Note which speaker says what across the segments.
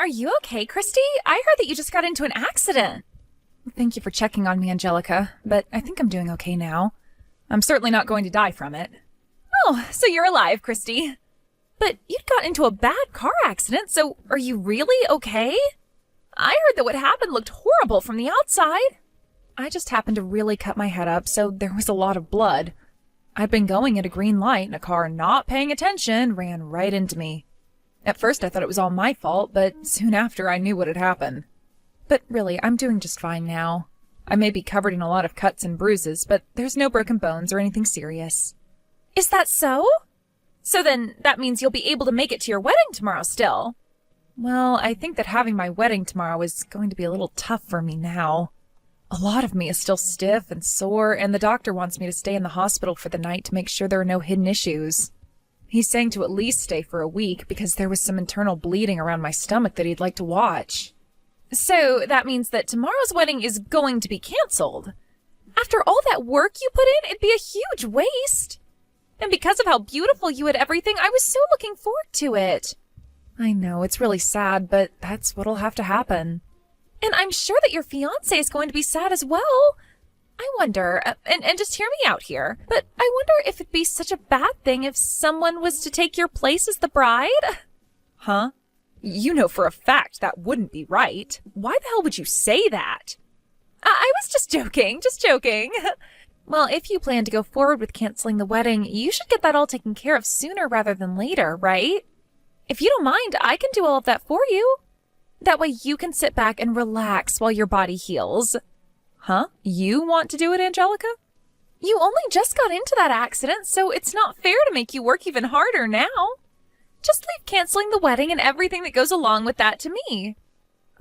Speaker 1: Are you okay, Christy? I heard that you just got into an accident. Thank you for checking on me, Angelica, but I think I'm doing okay now. I'm certainly not going to die from it. Oh, so you're alive, Christy. But you'd got into a bad car accident, so are you really okay? I heard that what happened looked horrible from the outside. I just happened to really cut my head up, so there was a lot of blood. I'd been going at a green light, and a car not paying attention ran right into me. At first I thought it was all my fault, but soon after I knew what had happened. But really, I'm doing just fine now. I may be covered in a lot of cuts and bruises, but there's no broken bones or anything serious. Is that so? So then that means you'll be able to make it to your wedding tomorrow still. Well, I think that having my wedding tomorrow is going to be a little tough for me now. A lot of me is still stiff and sore, and the doctor wants me to stay in the hospital for the night to make sure there are no hidden issues. He's saying to at least stay for a week because there was some internal bleeding around my stomach that he'd like to watch. So that means that tomorrow's wedding is going to be canceled. After all that work you put in, it'd be a huge waste. And because of how beautiful you had everything, I was so looking forward to it. I know, it's really sad, but that's what'll have to happen. And I'm sure that your fiancé is going to be sad as well. I wonder, and just hear me out here, but I wonder if it'd be such a bad thing if someone was to take your place as the bride? Huh? You know for a fact that wouldn't be right. Why the hell would you say that? I was just joking. Well, if you plan to go forward with canceling the wedding, you should get that all taken care of sooner rather than later, right? If you don't mind, I can do all of that for you. That way you can sit back and relax while your body heals. Huh? You want to do it, Angelica? You only just got into that accident, so it's not fair to make you work even harder now. Just leave canceling the wedding and everything that goes along with that to me.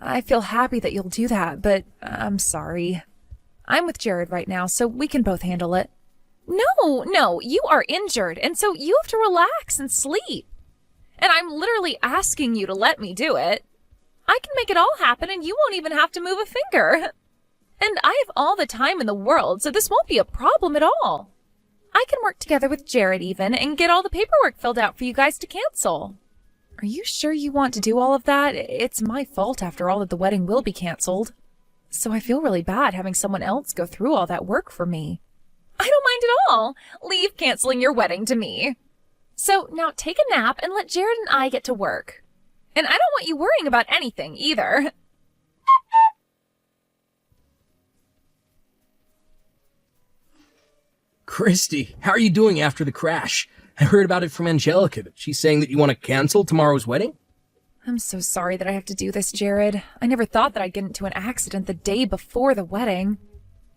Speaker 1: I feel happy that you'll do that, but I'm sorry. I'm with Jared right now, so we can both handle it. No, you are injured, and so you have to relax and sleep. And I'm literally asking you to let me do it. I can make it all happen, and you won't even have to move a finger. And I have all the time in the world, so this won't be a problem at all. I can work together with Jared even and get all the paperwork filled out for you guys to cancel. Are you sure you want to do all of that? It's my fault after all that the wedding will be canceled. So I feel really bad having someone else go through all that work for me. I don't mind at all. Leave canceling your wedding to me. So now take a nap and let Jared and I get to work. And I don't want you worrying about anything either.
Speaker 2: Christy, how are you doing after the crash? I heard about it from Angelica. She's saying that you want to cancel tomorrow's wedding?
Speaker 1: I'm so sorry that I have to do this, Jared. I never thought that I'd get into an accident the day before the wedding.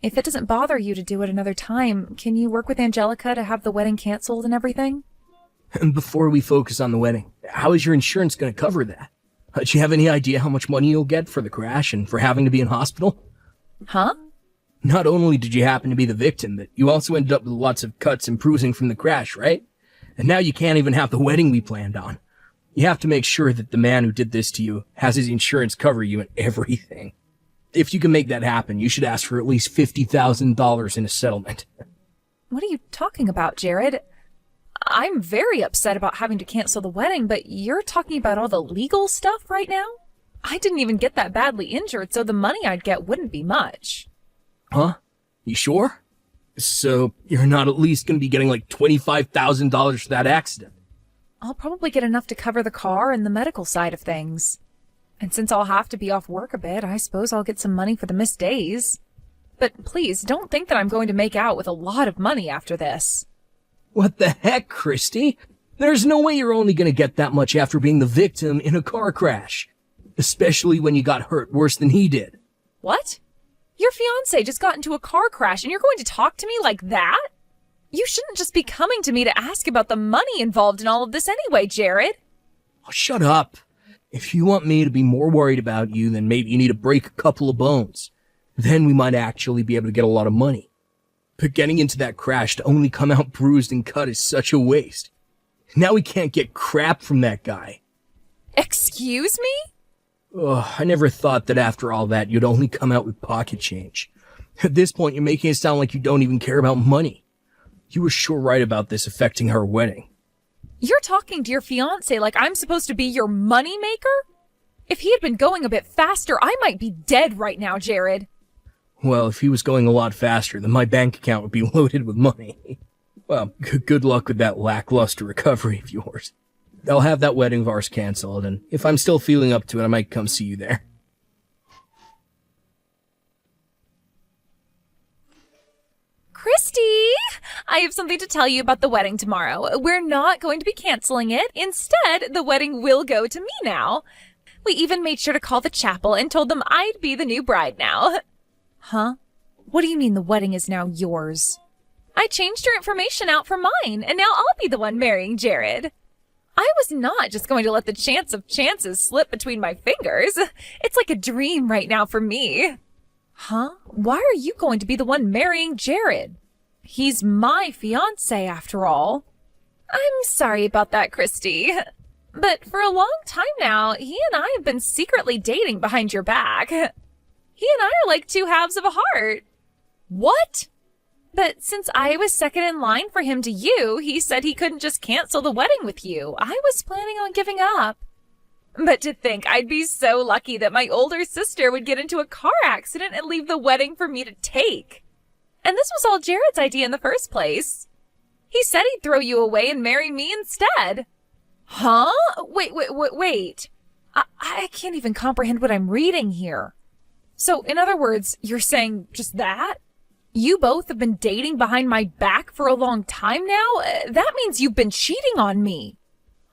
Speaker 1: If it doesn't bother you to do it another time, can you work with Angelica to have the wedding canceled and everything?
Speaker 2: And before we focus on the wedding, how is your insurance going to cover that? Do you have any idea how much money you'll get for the crash and for having to be in hospital?
Speaker 1: Huh?
Speaker 2: Not only did you happen to be the victim, but you also ended up with lots of cuts and bruising from the crash, right? And now you can't even have the wedding we planned on. You have to make sure that the man who did this to you has his insurance cover you and everything. If you can make that happen, you should ask for at least $50,000 in a settlement.
Speaker 1: What are you talking about, Jared? I'm very upset about having to cancel the wedding, but you're talking about all the legal stuff right now? I didn't even get that badly injured, so the money I'd get wouldn't be much.
Speaker 2: Huh? You sure? So you're not at least going to be getting like $25,000 for that accident?
Speaker 1: I'll probably get enough to cover the car and the medical side of things. And since I'll have to be off work a bit, I suppose I'll get some money for the missed days. But please, don't think that I'm going to make out with a lot of money after this.
Speaker 2: What the heck, Christy? There's no way you're only going to get that much after being the victim in a car crash. Especially when you got hurt worse than he did.
Speaker 1: What? Your fiancé just got into a car crash and you're going to talk to me like that? You shouldn't just be coming to me to ask about the money involved in all of this anyway, Jared.
Speaker 2: Oh, shut up. If you want me to be more worried about you, then maybe you need to break a couple of bones. Then we might actually be able to get a lot of money. But getting into that crash to only come out bruised and cut is such a waste. Now we can't get crap from that guy.
Speaker 1: Excuse me?
Speaker 2: Ugh, I never thought that after all that you'd only come out with pocket change. At this point, you're making it sound like you don't even care about money. You were sure right about this affecting our wedding.
Speaker 1: You're talking to your fiancé like I'm supposed to be your money maker? If he had been going a bit faster, I might be dead right now, Jared.
Speaker 2: Well, if he was going a lot faster, then my bank account would be loaded with money. Well, good luck with that lackluster recovery of yours. I'll have that wedding of ours canceled, and if I'm still feeling up to it, I might come see you there.
Speaker 1: Christy, I have something to tell you about the wedding tomorrow. We're not going to be canceling it. Instead, the wedding will go to me now. We even made sure to call the chapel and told them I'd be the new bride now. Huh? What do you mean the wedding is now yours? I changed your information out for mine, and now I'll be the one marrying Jared. I was not just going to let the chance of chances slip between my fingers. It's like a dream right now for me. Huh? Why are you going to be the one marrying Jared? He's my fiancé, after all. I'm sorry about that, Christy. But for a long time now, he and I have been secretly dating behind your back. He and I are like two halves of a heart. What? But since I was second in line for him to you, he said he couldn't just cancel the wedding with you. I was planning on giving up. But to think I'd be so lucky that my older sister would get into a car accident and leave the wedding for me to take. And this was all Jared's idea in the first place. He said he'd throw you away and marry me instead. Huh? Wait. I can't even comprehend what I'm reading here. So, in other words, you're saying just that? You both have been dating behind my back for a long time now? That means you've been cheating on me.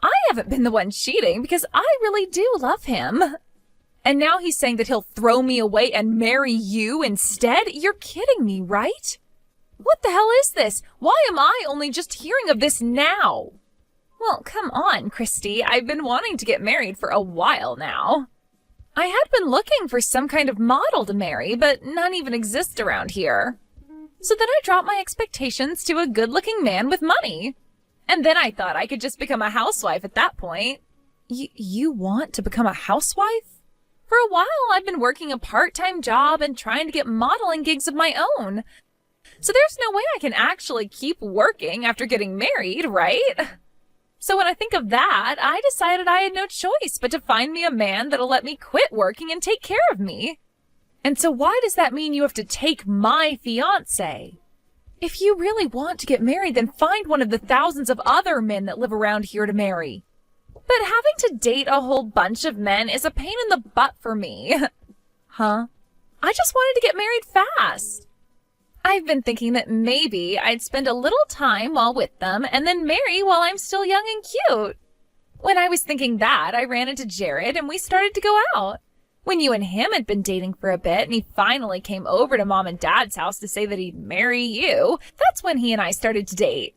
Speaker 1: I haven't been the one cheating because I really do love him. And now he's saying that he'll throw me away and marry you instead? You're kidding me, right? What the hell is this? Why am I only just hearing of this now? Well, come on, Christy. I've been wanting to get married for a while now. I had been looking for some kind of model to marry, but none even exist around here. So then I dropped my expectations to a good-looking man with money. And then I thought I could just become a housewife at that point. You want to become a housewife? For a while, I've been working a part-time job and trying to get modeling gigs of my own. So there's no way I can actually keep working after getting married, right? So when I think of that, I decided I had no choice but to find me a man that'll let me quit working and take care of me. And so why does that mean you have to take my fiancé? If you really want to get married, then find one of the thousands of other men that live around here to marry. But having to date a whole bunch of men is a pain in the butt for me. Huh? I just wanted to get married fast. I've been thinking that maybe I'd spend a little time while with them and then marry while I'm still young and cute. When I was thinking that, I ran into Jared and we started to go out. When you and him had been dating for a bit and he finally came over to Mom and Dad's house to say that he'd marry you, that's when he and I started to date.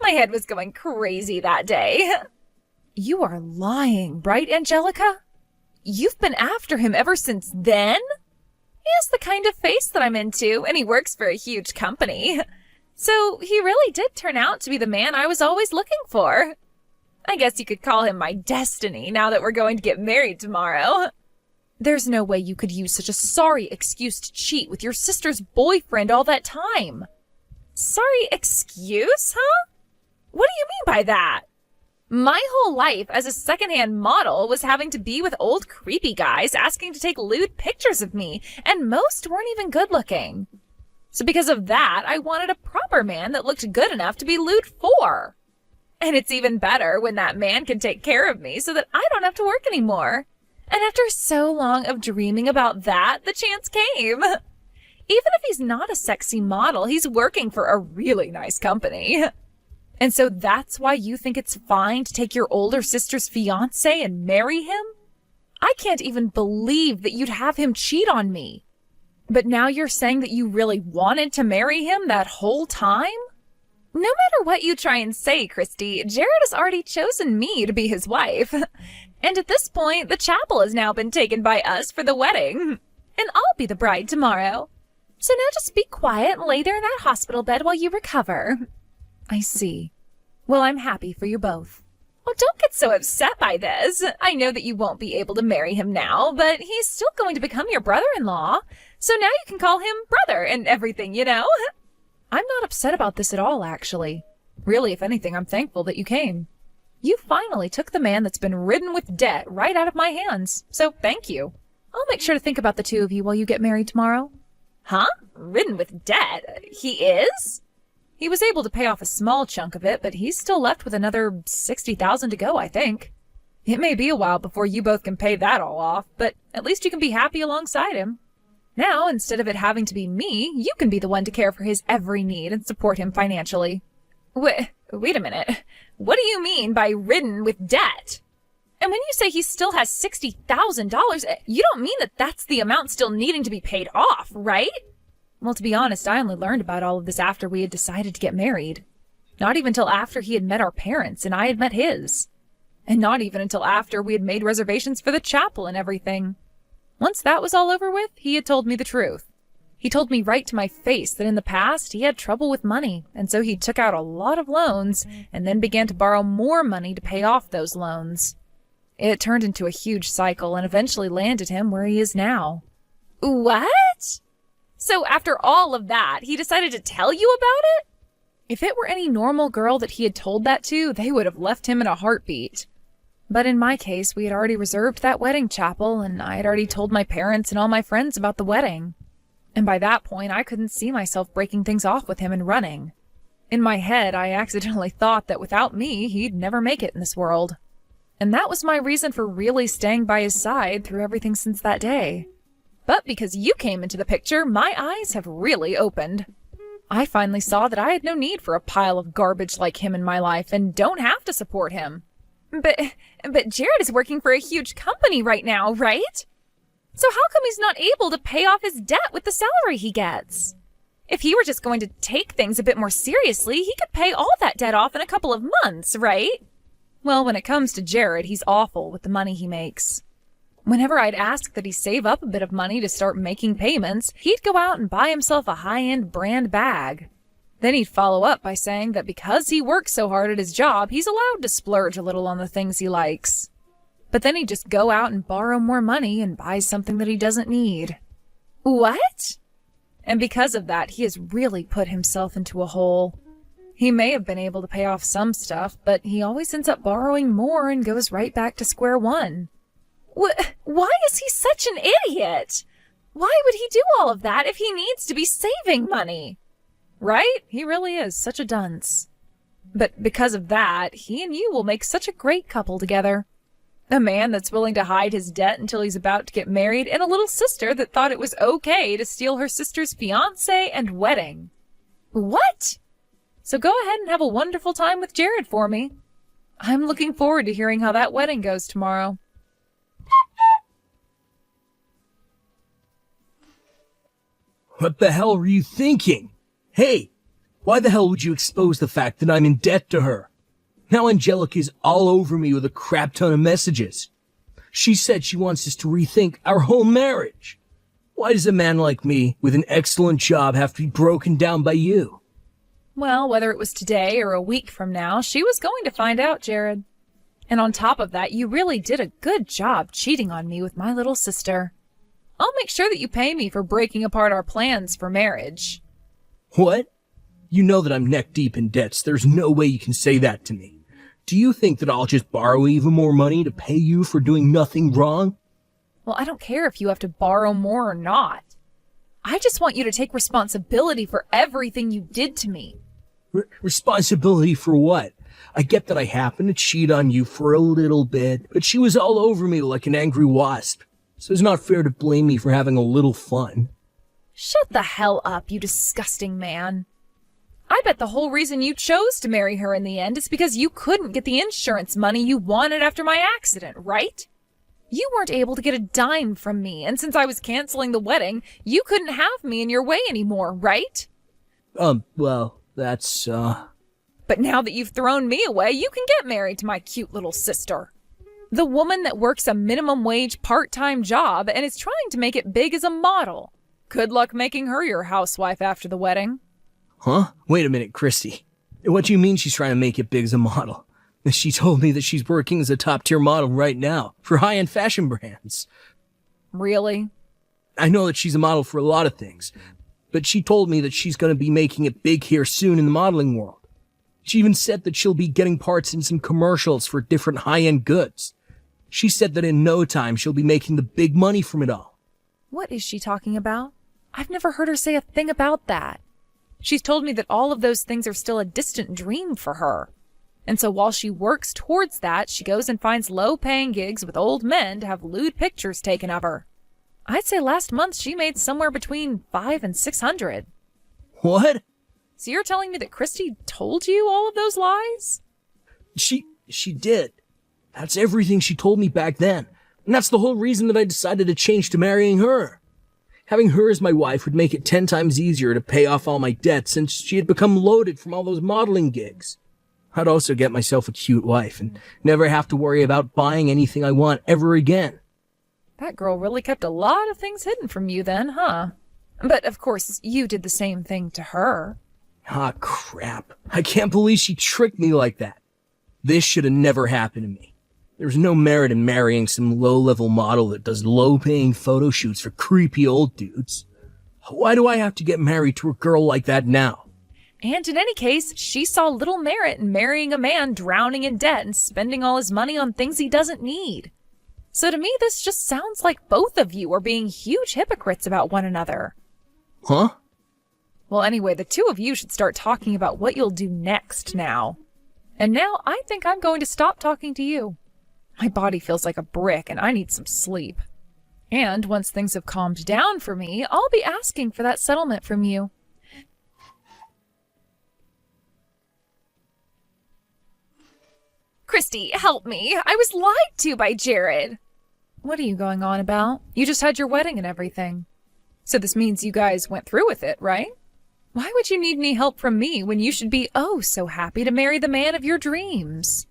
Speaker 1: My head was going crazy that day. You are lying, right, Angelica? You've been after him ever since then? He has the kind of face that I'm into, and he works for a huge company. So he really did turn out to be the man I was always looking for. I guess you could call him my destiny now that we're going to get married tomorrow. There's no way you could use such a sorry excuse to cheat with your sister's boyfriend all that time. Sorry excuse, huh? What do you mean by that? My whole life as a secondhand model was having to be with old creepy guys asking to take lewd pictures of me, and most weren't even good looking. So because of that, I wanted a proper man that looked good enough to be lewd for. And it's even better when that man can take care of me so that I don't have to work anymore. And after so long of dreaming about that, the chance came. Even if he's not a sexy model, he's working for a really nice company. And so that's why you think it's fine to take your older sister's fiancé and marry him? I can't even believe that you'd have him cheat on me. But now you're saying that you really wanted to marry him that whole time? No matter what you try and say, Christy, Jared has already chosen me to be his wife. And at this point, the chapel has now been taken by us for the wedding. And I'll be the bride tomorrow. So now just be quiet and lay there in that hospital bed while you recover. I see. Well, I'm happy for you both. Well, don't get so upset by this. I know that you won't be able to marry him now, but he's still going to become your brother-in-law. So now you can call him brother and everything, you know? I'm not upset about this at all, actually. Really, if anything, I'm thankful that you came. You finally took the man that's been ridden with debt right out of my hands, so thank you. I'll make sure to think about the two of you while you get married tomorrow. Huh? Ridden with debt? He is? He was able to pay off a small chunk of it, but he's still left with another $60,000 to go, I think. It may be a while before you both can pay that all off, but at least you can be happy alongside him. Now, instead of it having to be me, you can be the one to care for his every need and support him financially. Wait a minute. What do you mean by ridden with debt? And when you say he still has $60,000, you don't mean that that's the amount still needing to be paid off, right? Well, to be honest, I only learned about all of this after we had decided to get married. Not even till after he had met our parents and I had met his. And not even until after we had made reservations for the chapel and everything. Once that was all over with, he had told me the truth. He told me right to my face that in the past he had trouble with money, and so he took out a lot of loans and then began to borrow more money to pay off those loans. It turned into a huge cycle and eventually landed him where he is now. What? So after all of that, he decided to tell you about it? If it were any normal girl that he had told that to, they would have left him in a heartbeat. But in my case, we had already reserved that wedding chapel, and I had already told my parents and all my friends about the wedding. And by that point, I couldn't see myself breaking things off with him and running. In my head, I accidentally thought that without me, he'd never make it in this world. And that was my reason for really staying by his side through everything since that day. But because you came into the picture, my eyes have really opened. I finally saw that I had no need for a pile of garbage like him in my life and don't have to support him. But Jared is working for a huge company right now, right? So how come he's not able to pay off his debt with the salary he gets? If he were just going to take things a bit more seriously, he could pay all that debt off in a couple of months, right? Well, when it comes to Jared, he's awful with the money he makes. Whenever I'd ask that he save up a bit of money to start making payments, he'd go out and buy himself a high-end brand bag. Then he'd follow up by saying that because he works so hard at his job, he's allowed to splurge a little on the things he likes. But then he'd just go out and borrow more money and buy something that he doesn't need. What? And because of that, he has really put himself into a hole. He may have been able to pay off some stuff, but he always ends up borrowing more and goes right back to square one. Why is he such an idiot? Why would he do all of that if he needs to be saving money? Right? He really is such a dunce. But because of that, he and you will make such a great couple together. A man that's willing to hide his debt until he's about to get married, and a little sister that thought it was okay to steal her sister's fiancé and wedding. What? So go ahead and have a wonderful time with Jared for me. I'm looking forward to hearing how that wedding goes tomorrow.
Speaker 2: What the hell were you thinking? Hey, why the hell would you expose the fact that I'm in debt to her? Now Angelica's all over me with a crap ton of messages. She said she wants us to rethink our whole marriage. Why does a man like me, with an excellent job, have to be broken down by you?
Speaker 1: Well, whether it was today or a week from now, she was going to find out, Jared. And on top of that, you really did a good job cheating on me with my little sister. I'll make sure that you pay me for breaking apart our plans for marriage.
Speaker 2: What? You know that I'm neck deep in debts. There's no way you can say that to me. Do you think that I'll just borrow even more money to pay you for doing nothing wrong?
Speaker 1: Well, I don't care if you have to borrow more or not. I just want you to take responsibility for everything you did to me.
Speaker 2: Responsibility for what? I get that I happened to cheat on you for a little bit, but she was all over me like an angry wasp. So it's not fair to blame me for having a little fun.
Speaker 1: Shut the hell up, you disgusting man. I bet the whole reason you chose to marry her in the end is because you couldn't get the insurance money you wanted after my accident, right? You weren't able to get a dime from me, and since I was canceling the wedding, you couldn't have me in your way anymore, right?
Speaker 2: Well, that's,
Speaker 1: But now that you've thrown me away, you can get married to my cute little sister. The woman that works a minimum wage part-time job and is trying to make it big as a model. Good luck making her your housewife after the wedding.
Speaker 2: Huh? Wait a minute, Christy. What do you mean she's trying to make it big as a model? She told me that she's working as a top-tier model right now for high-end fashion brands.
Speaker 1: Really?
Speaker 2: I know that she's a model for a lot of things, but she told me that she's going to be making it big here soon in the modeling world. She even said that she'll be getting parts in some commercials for different high-end goods. She said that in no time she'll be making the big money from it all.
Speaker 1: What is she talking about? I've never heard her say a thing about that. She's told me that all of those things are still a distant dream for her. And so while she works towards that, she goes and finds low-paying gigs with old men to have lewd pictures taken of her. I'd say last month she made somewhere between $500 and $600.
Speaker 2: What?
Speaker 1: So you're telling me that Christy told you all of those lies?
Speaker 2: She did. That's everything she told me back then. And that's the whole reason that I decided to change to marrying her. Having her as my wife would make it 10 times easier to pay off all my debt since she had become loaded from all those modeling gigs. I'd also get myself a cute wife and never have to worry about buying anything I want ever again.
Speaker 1: That girl really kept a lot of things hidden from you then, huh? But of course, you did the same thing to her.
Speaker 2: Ah, crap. I can't believe she tricked me like that. This should have never happened to me. There's no merit in marrying some low-level model that does low-paying photo shoots for creepy old dudes. Why do I have to get married to a girl like that now?
Speaker 1: And in any case, she saw little merit in marrying a man drowning in debt and spending all his money on things he doesn't need. So to me, this just sounds like both of you are being huge hypocrites about one another.
Speaker 2: Huh?
Speaker 1: Well, anyway, the two of you should start talking about what you'll do next now. And now I think I'm going to stop talking to you. My body feels like a brick and I need some sleep. And once things have calmed down for me, I'll be asking for that settlement from you. Christy, help me. I was lied to by Jared. What are you going on about? You just had your wedding and everything. So this means you guys went through with it, right? Why would you need any help from me when you should be oh so happy to marry the man of your dreams?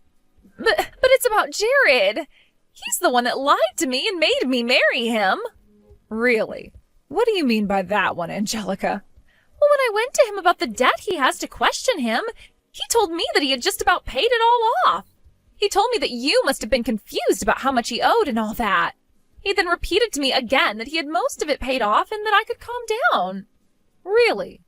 Speaker 1: But it's about Jared. He's the one that lied to me and made me marry him. Really? What do you mean by that one, Angelica? Well, when I went to him about the debt he has to question him, he told me that he had just about paid it all off. He told me that you must have been confused about how much he owed and all that. He then repeated to me again that he had most of it paid off and that I could calm down. Really?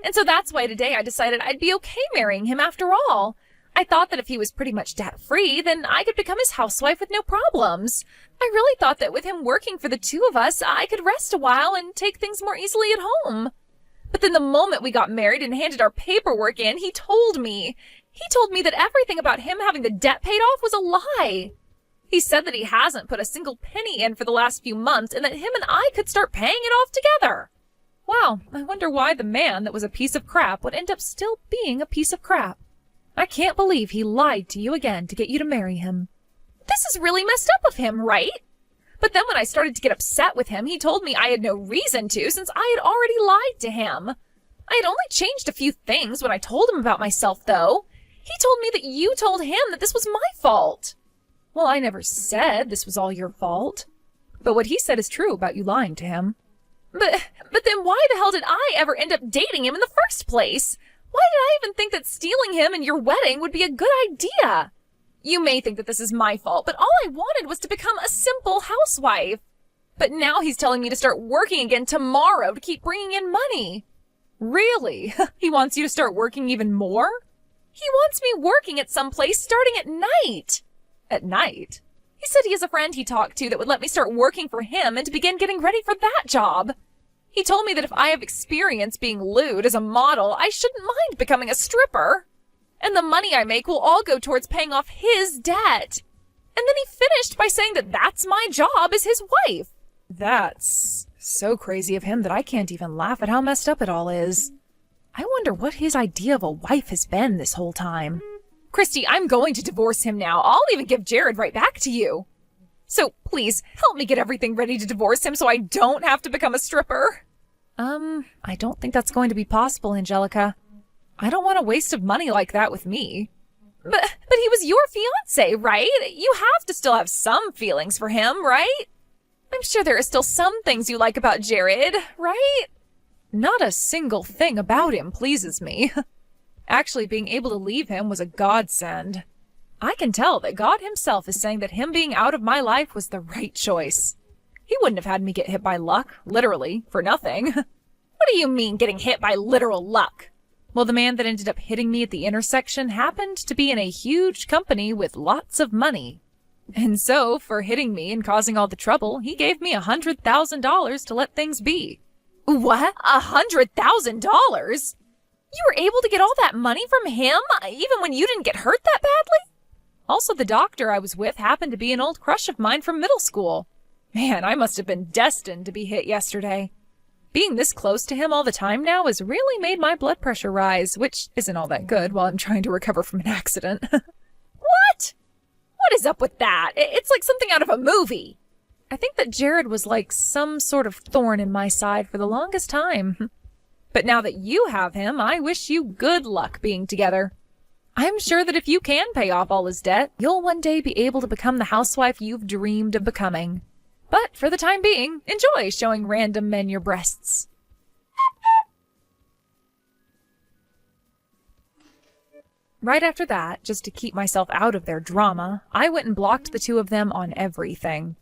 Speaker 1: And so that's why today I decided I'd be okay marrying him after all. I thought that if he was pretty much debt-free, then I could become his housewife with no problems. I really thought that with him working for the two of us, I could rest a while and take things more easily at home. But then the moment we got married and handed our paperwork in, he told me that everything about him having the debt paid off was a lie. He said that he hasn't put a single penny in for the last few months and that him and I could start paying it off together. Wow, I wonder why the man that was a piece of crap would end up still being a piece of crap. I can't believe he lied to you again to get you to marry him. This is really messed up of him, right? But then when I started to get upset with him, he told me I had no reason to since I had already lied to him. I had only changed a few things when I told him about myself, though. He told me that you told him that this was my fault. Well, I never said this was all your fault. But what he said is true about you lying to him. But then why the hell did I ever end up dating him in the first place? Why did I even think that stealing him in your wedding would be a good idea? You may think that this is my fault, but all I wanted was to become a simple housewife. But now he's telling me to start working again tomorrow to keep bringing in money. Really? He wants you to start working even more? He wants me working at some place starting at night. At night? He said he has a friend he talked to that would let me start working for him and to begin getting ready for that job. He told me that if I have experience being lewd as a model, I shouldn't mind becoming a stripper. And the money I make will all go towards paying off his debt. And then he finished by saying that that's my job as his wife. That's so crazy of him that I can't even laugh at how messed up it all is. I wonder what his idea of a wife has been this whole time. Christy, I'm going to divorce him now. I'll even give Jared right back to you. So please help me get everything ready to divorce him so I don't have to become a stripper. I don't think that's going to be possible, Angelica. I don't want a waste of money like that with me. But he was your fiancé, right? You have to still have some feelings for him, right? I'm sure there are still some things you like about Jared, right? Not a single thing about him pleases me. Actually, being able to leave him was a godsend. I can tell that God himself is saying that him being out of my life was the right choice. He wouldn't have had me get hit by luck, literally, for nothing. What do you mean getting hit by literal luck? Well, the man that ended up hitting me at the intersection happened to be in a huge company with lots of money. And so, for hitting me and causing all the trouble, he gave me $100,000 to let things be. What? $100,000? You were able to get all that money from him, even when you didn't get hurt that badly? Also, the doctor I was with happened to be an old crush of mine from middle school. Man, I must have been destined to be hit yesterday. Being this close to him all the time now has really made my blood pressure rise, which isn't all that good while I'm trying to recover from an accident. What? What is up with that? It's like something out of a movie. I think that Jared was like some sort of thorn in my side for the longest time. But now that you have him, I wish you good luck being together. I'm sure that if you can pay off all his debt, you'll one day be able to become the housewife you've dreamed of becoming. But for the time being, enjoy showing random men your breasts. Right after that, just to keep myself out of their drama, I went and blocked the two of them on everything.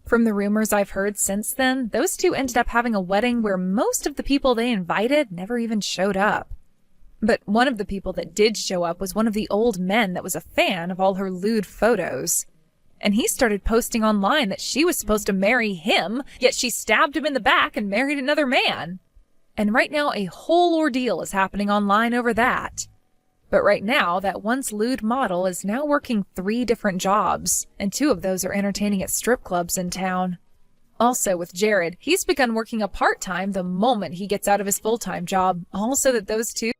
Speaker 1: From the rumors I've heard since then, those two ended up having a wedding where most of the people they invited never even showed up. But one of the people that did show up was one of the old men that was a fan of all her lewd photos. And he started posting online that she was supposed to marry him, yet she stabbed him in the back and married another man. And right now a whole ordeal is happening online over that. But right now, that once lewd model is now working 3 different jobs, and 2 of those are entertaining at strip clubs in town. Also with Jared, he's begun working a part-time the moment he gets out of his full-time job, all so that those two